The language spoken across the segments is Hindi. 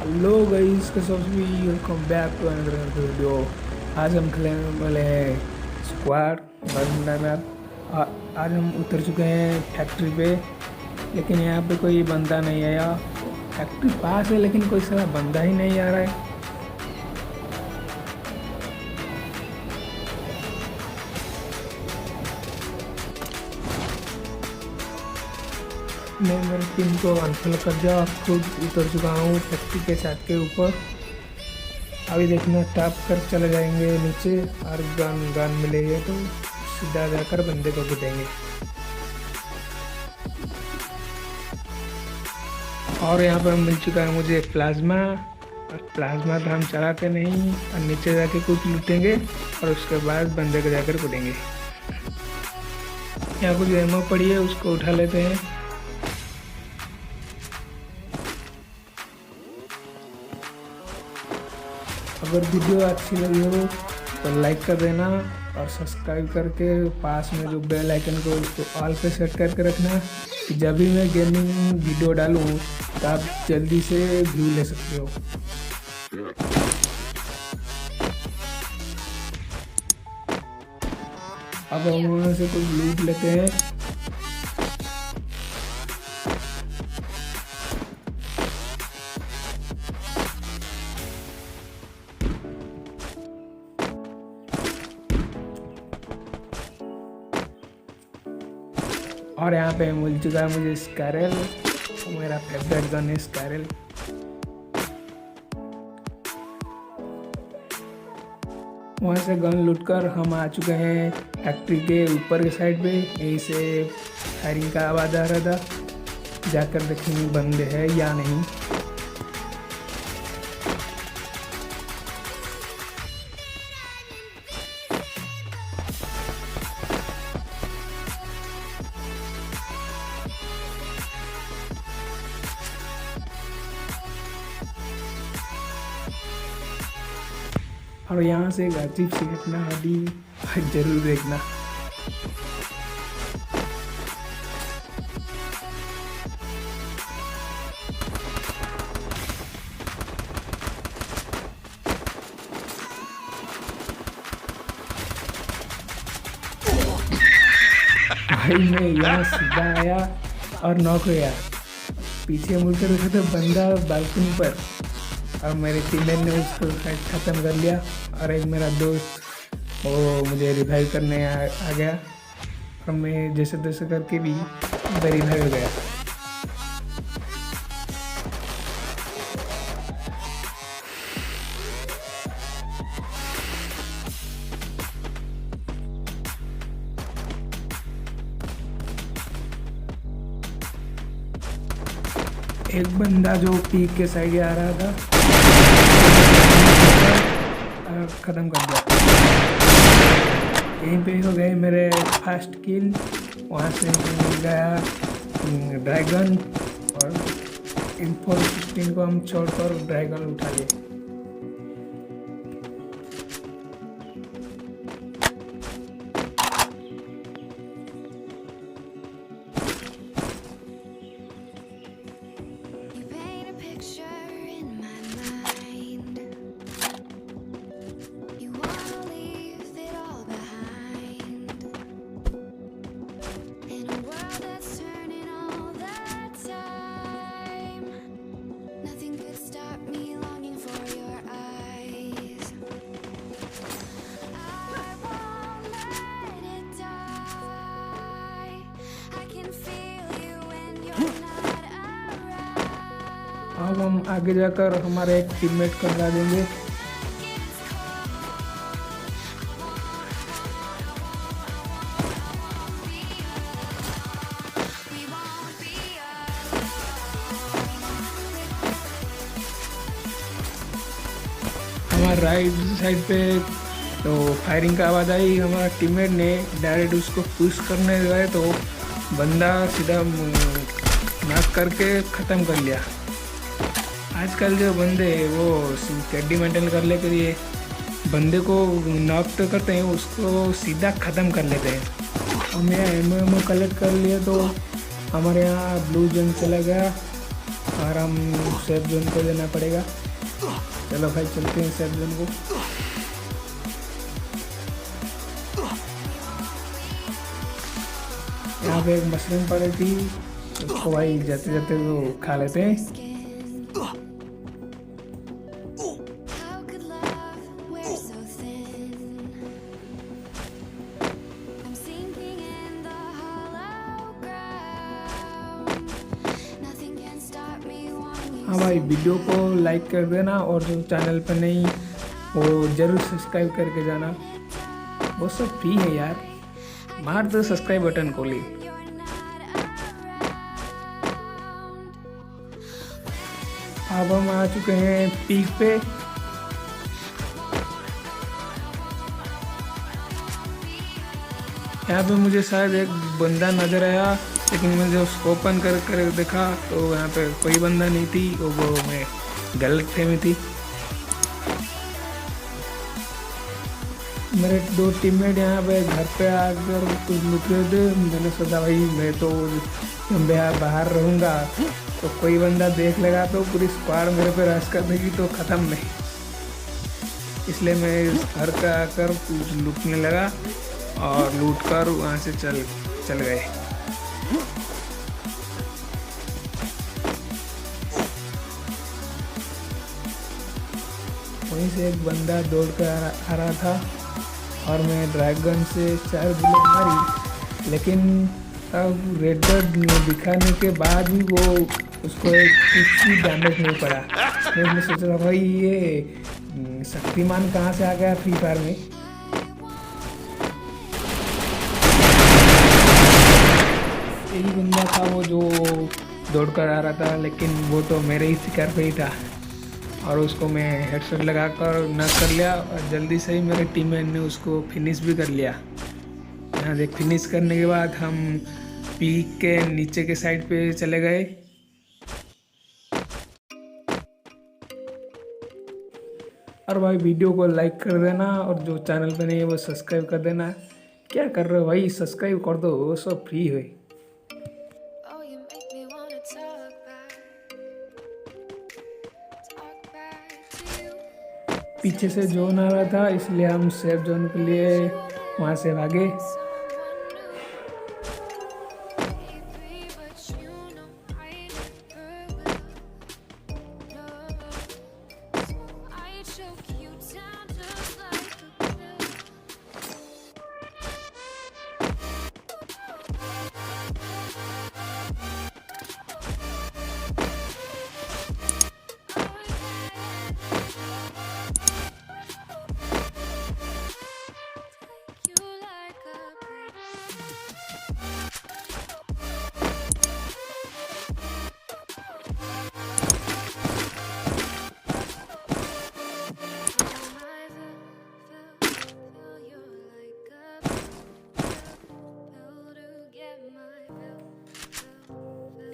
हेलो गाइस, कैसे हो सभी। Welcome back to another video. आज हम खेलने वाले हैं स्क्वाड बंदा मैप। आज हम उतर चुके हैं फैक्ट्री पे, लेकिन यहाँ पे कोई बंदा नहीं आया। फैक्ट्री पास है लेकिन कोई सारा बंदा ही नहीं आ रहा है। मैं मेरी टीम को अनफॉलो कर दिया और खुद उतर चुका हूँ फैक्ट्री के छत के ऊपर। अभी देखना टॉप कर चले जाएंगे नीचे और गन मिलेगी तो सीधा जाकर बंदे को पिटेंगे। और यहाँ पर मिल चुका है मुझे प्लाज्मा, और प्लाज्मा तो हम चलाते नहीं और नीचे जाके कुछ लूटेंगे और उसके बाद बंदे को जाकर पिटेंगे। यहाँ कुछ एमो पड़ी है, उसको उठा लेते हैं। अगर वीडियो अच्छी लगी हो तो लाइक कर देना और सब्सक्राइब करके पास में जो बेल आइकन को उसको ऑल पे सेट करके रखना कि जब भी मैं गेमिंग वीडियो डालूँ तो आप जल्दी से व्यू ले सकते हो। अब हम वहाँ से कुछ लूट लेते हैं। और यहाँ पे मिल चुका है मुझे स्कैरल, मेरा फेवरेट गन है स्कैरल। वहाँ से गन लूटकर हम आ चुके हैं फैक्ट्री के ऊपर के साइड पे। यहीं से फायरिंग का आवाज़ आ रहा था, जाकर देखेंगे बंदे हैं या नहीं। और यहाँ से एक अजीब सी घटना अभी जरूर देखना। भाई मैं यहाँ सीधा आया और नॉक हो गया। पीछे मुड़कर देखा तो बंदा बालकनी पर, और मेरे टीममेट ने उसको ख़त्म कर लिया। और एक मेरा दोस्त वो मुझे रिवाइव करने आ गया और मैं जैसे तैसे करके भी रिवाइव हो गया। एक बंदा जो पीक के साइड आ रहा था ख़त्म कर दिया। यहीं पे हो गए मेरे फर्स्ट किल। वहाँ से मिल गया ड्रैगन और M416 को हम छोड़कर ड्रैगन उठा लिए। अब हम आगे जाकर हमारे एक टीममेट को हरा देंगे। हमारे राइट साइड पे तो फायरिंग का आवाज़ आई। हमारा टीममेट ने डायरेक्ट उसको पुश करने गए तो बंदा सीधा नॉक करके ख़त्म कर लिया। आजकल जो बंदे वो कैडी मेंटेन कर ले कर ये बंदे को नॉक तो करते हैं, उसको सीधा ख़त्म कर लेते हैं। हमें एमओ कलेक्ट कर लिया तो हमारे यहाँ ब्लू जंग चला गया और हम सेफ जोन को देना पड़ेगा। चलो भाई चलते हैं सेफ जोन को। यहाँ पे एक मशरूम पड़ी थी, उसको भाई जाते जाते तो खा लेते हैं। हाँ भाई, वीडियो को लाइक कर देना और जो चैनल पर नहीं वो ज़रूर सब्सक्राइब करके जाना। वो सब फ्री है यार, मार दो सब्सक्राइब बटन को ली। अब हम आ चुके हैं पीक पे। यहाँ पे मुझे शायद एक बंदा नजर आया, लेकिन मैंने उसको ओपन कर देखा तो यहाँ पे कोई बंदा नहीं थी, वो मैं गलतफहमी थी। मेरे 2 टीममेट यहाँ पे घर पे आकर कुछ लुट रहे थे। मैंने सोचा भाई मैं तो बाहर रहूँगा तो कोई बंदा देख लेगा तो पूरी स्क्वाड मेरे पे रश कर देगी तो ख़त्म नहीं, इसलिए मैं घर पे आकर कुछ लूटने लगा और लूट कर वहाँ से चल गए। वहीं से एक बंदा दौड़ कर आ रहा था और मैं ड्रैगन से 4 बुलेट मारी, लेकिन अब रेड डॉट दिखाने के बाद भी वो उसको कुछ भी डैमेज नहीं पड़ा। मैं सोचा भाई ये शक्तिमान कहाँ से आ गया फ्री फायर में। यही बंदा था वो जो दौड़ कर आ रहा था, लेकिन वो तो मेरे ही शिकार पे ही था और उसको मैं हेडशॉट लगाकर नॉक कर लिया और जल्दी से ही मेरे टीममेट ने उसको फिनिश भी कर लिया। यहाँ देख, फिनिश करने के बाद हम पीक के नीचे के साइड पे चले गए। और भाई वीडियो को लाइक कर देना और जो चैनल पे नहीं है वो सब्सक्राइब कर देना। क्या कर रहे हो भाई, सब्सक्राइब कर दो, वो सब फ्री है। पीछे से जोन आ रहा था, इसलिए हम सेफ जोन के लिए वहाँ से भागे।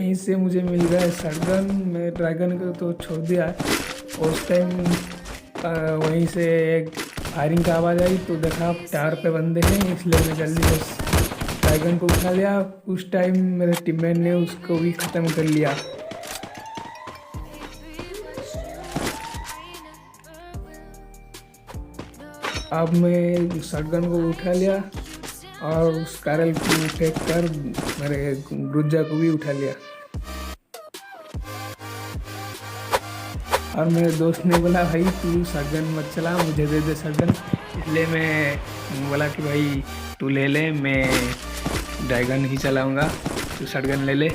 यहीं से मुझे मिल गया शॉटगन। मैं ड्रैगन को तो छोड़ दिया, उस टाइम वहीं से एक फायरिंग का आवाज़ आई तो देखा टावर पे बंदे हैं, इसलिए मैं जल्दी से ड्रैगन को उठा लिया। उस टाइम मेरे टीममेट ने उसको भी ख़त्म कर लिया। अब मैं शॉटगन को उठा लिया और उस कारल को फेंक कर मेरे गुज्जा को भी उठा लिया। और मेरे दोस्त ने बोला भाई तू शॉटगन मत चला, मुझे दे दे शॉटगन। इसलिए मैं बोला कि भाई तू ले ले, मैं ड्रैगन ही चलाऊंगा, तू शॉटगन ले ले।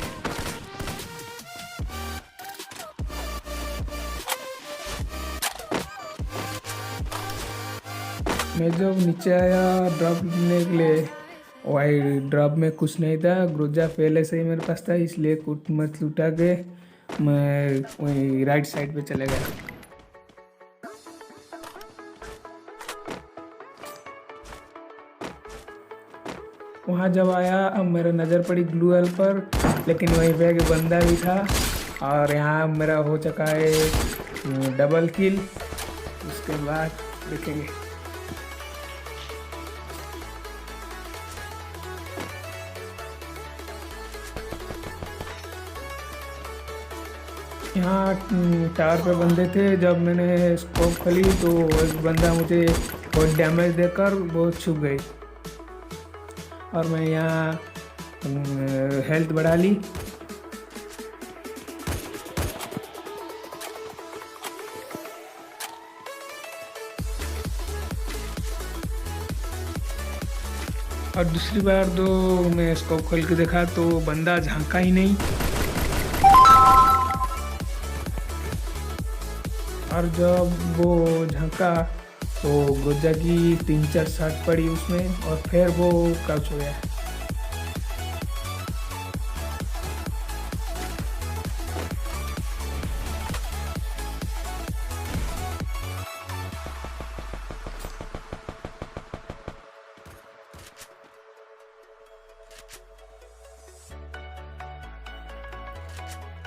मैं जब नीचे आया ड्रॉप लेने के लिए, वाई ड्रॉप में कुछ नहीं था, ग्रोजा पहले से ही मेरे पास था, इसलिए कुछ मत लुटा के मैं वही राइट साइड पे चले गया। वहाँ जब आया अब मेरा नज़र पड़ी ग्लू वाल पर, लेकिन वहीं पे एक बंदा भी था और यहाँ मेरा हो चुका है डबल किल। उसके बाद देखेंगे। यहाँ टावर पे बंदे थे। जब मैंने स्कोप खोली तो एक बंदा मुझे बहुत डैमेज देकर बहुत छुप गई और मैं यहाँ हेल्थ बढ़ा ली। और दूसरी बार तो मैं स्कोप खोल के देखा तो बंदा झांका ही नहीं। और जब वो झांका तो गोजा की 3-4 शॉट पड़ी उसमें और फिर वो काउच हो गया।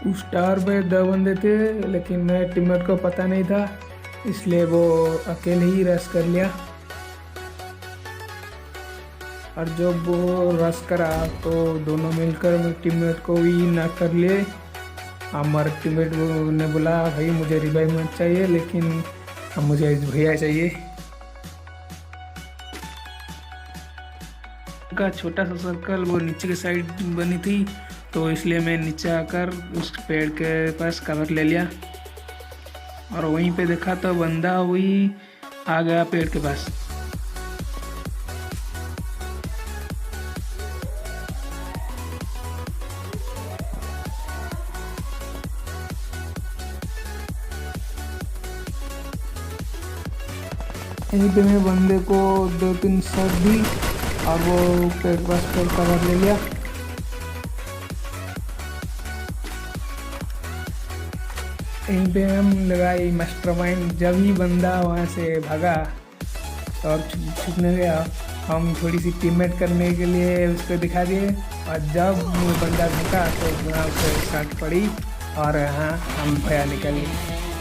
उस टावर पे 2 बंदे थे लेकिन मेरे टीममेट को पता नहीं था, इसलिए वो अकेले ही रश कर लिया। और जब वो रश करा तो दोनों मिलकर मेरे टीममेट को भी नॉक कर लिए। हमारे टीममेट ने बोला भाई मुझे रिवाइवमेंट चाहिए, लेकिन अब मुझे भैया चाहिए। का छोटा सा सर्कल वो नीचे की साइड बनी थी तो इसलिए मैं नीचे आकर उस पेड़ के पास कवर ले लिया और वहीं पे देखा तो बंदा वही आ गया पेड़ के पास। यहीं पे मैं बंदे को 2-3 शॉट दी और वो पेड़ के पास पेड़ कवर ले लिया। यहीं पे हम लगाई मास्टरमाइंड। जब ही बंदा वहाँ से भागा और छुपने गया, हम थोड़ी सी टीममेट करने के लिए उसको दिखा दिए और जब वो बंदा झुका तो वहाँ उसे शॉट पड़ी और यहाँ हम भैया निकल गए।